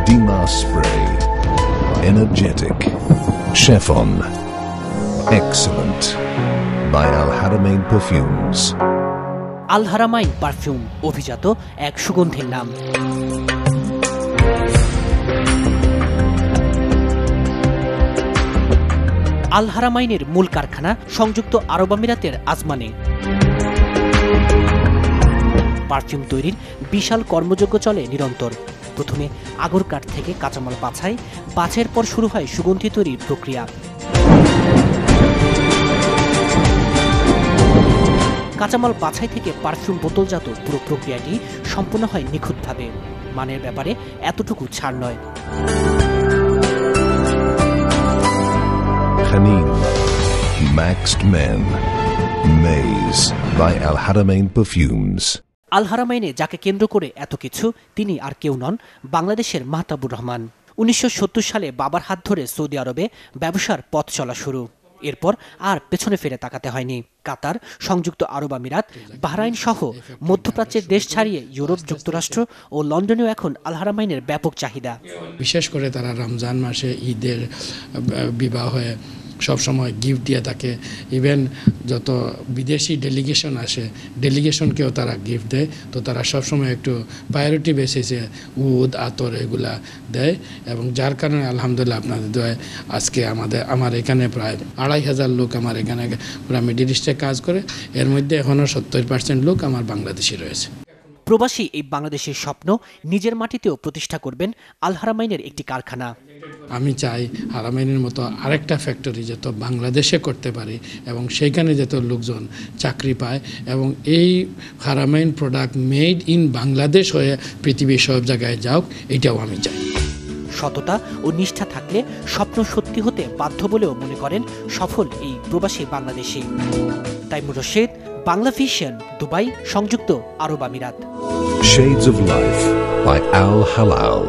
Dima Spray. Energetic. Chevron. Excellent. By Al Haramain Perfumes. Al Haramain perfume অভিজাত এক সুগন্ধির নাম। আল হারামাইনের মূল কারখানা সংযুক্ত আরব আমিরাতের আজমানে। পারফিউম তৈরির বিশাল কর্মযজ্ঞ চলে নিরন্তর। প্রথমে আগর কাঠ থেকে কাঁচামাল বাছাইয়ের পর শুরু হয় সুগন্ধি তৈরির প্রক্রিয়া। কাঁচামাল বাছাই থেকে পারফিউম বোতলজাত পুরো প্রক্রিয়াটি সম্পূর্ণ হয় নিখুঁতভাবে। মানের ব্যাপারে এতটুকু ছাড় নয়। Hanin. Maxed Men. Maze by Al Haramain Perfumes. আল হারামাইনে যাকে কেন্দ্র করে এত কিছু, তিনি আর কেউ নন, বাংলাদেশের মাহতাবুর রহমান। 1970 সালে বাবার হাত ধরে সৌদি আরবে ব্যবসার পথ চলা শুরু। এরপর আর পেছনে ফিরে তাকাতে হয়নি। কাতার, সংযুক্ত আরব আমিরাত, বাহরাইন সহ মধ্যপ্রাচ্যের দেশ ছাড়িয়ে ইউরোপ, যুক্তরাষ্ট্র ও লন্ডনেও এখন আল হারামাইনের ব্যাপক চাহিদা। বিশেষ করে তারা রমজান মাসে, ঈদের, বিবাহে সবসময় গিফট দিয়ে থাকে। ইভেন যত বিদেশি ডেলিগেশন আসে, ডেলিগেশনকেও তারা গিফট দেয়। তো তারা সবসময় একটু প্রায়োরিটি বেসিসে উদ, আতর এগুলা দেয়, এবং যার কারণে আলহামদুলিল্লাহ আপনাদের দোয়ায় আজকে আমার এখানে প্রায় 2500 লোক আমার এখানে পুরো মিডল ইস্টে কাজ করে। এর মধ্যে এখনও 70% লোক আমার বাংলাদেশি রয়েছে। প্রবাসী এই বাংলাদেশের স্বপ্ন নিজের মাটিতেও প্রতিষ্ঠা করবেন আল হারামাইনের একটি কারখানা। আমি চাই হারামাইনের মতো আরেকটা ফ্যাক্টরি যত বাংলাদেশে করতে পারি, এবং সেইখানে যত লোকজন চাকরি পায়, এবং এই হারামাইন প্রোডাক্ট মেড ইন বাংলাদেশ হয়ে পৃথিবীর সব জায়গায় যাওক, এটাও আমি চাই। সততা ও নিষ্ঠা থাকলে স্বপ্ন সত্যি হতে বাধ্য বলেও মনে করেন সফল এই প্রবাসী বাংলাদেশি। তাইমুর রশিদ, বাংলা ভিশন, দুবাই, সংযুক্ত আরব আমিরাত। Shades of Life by Al Halal.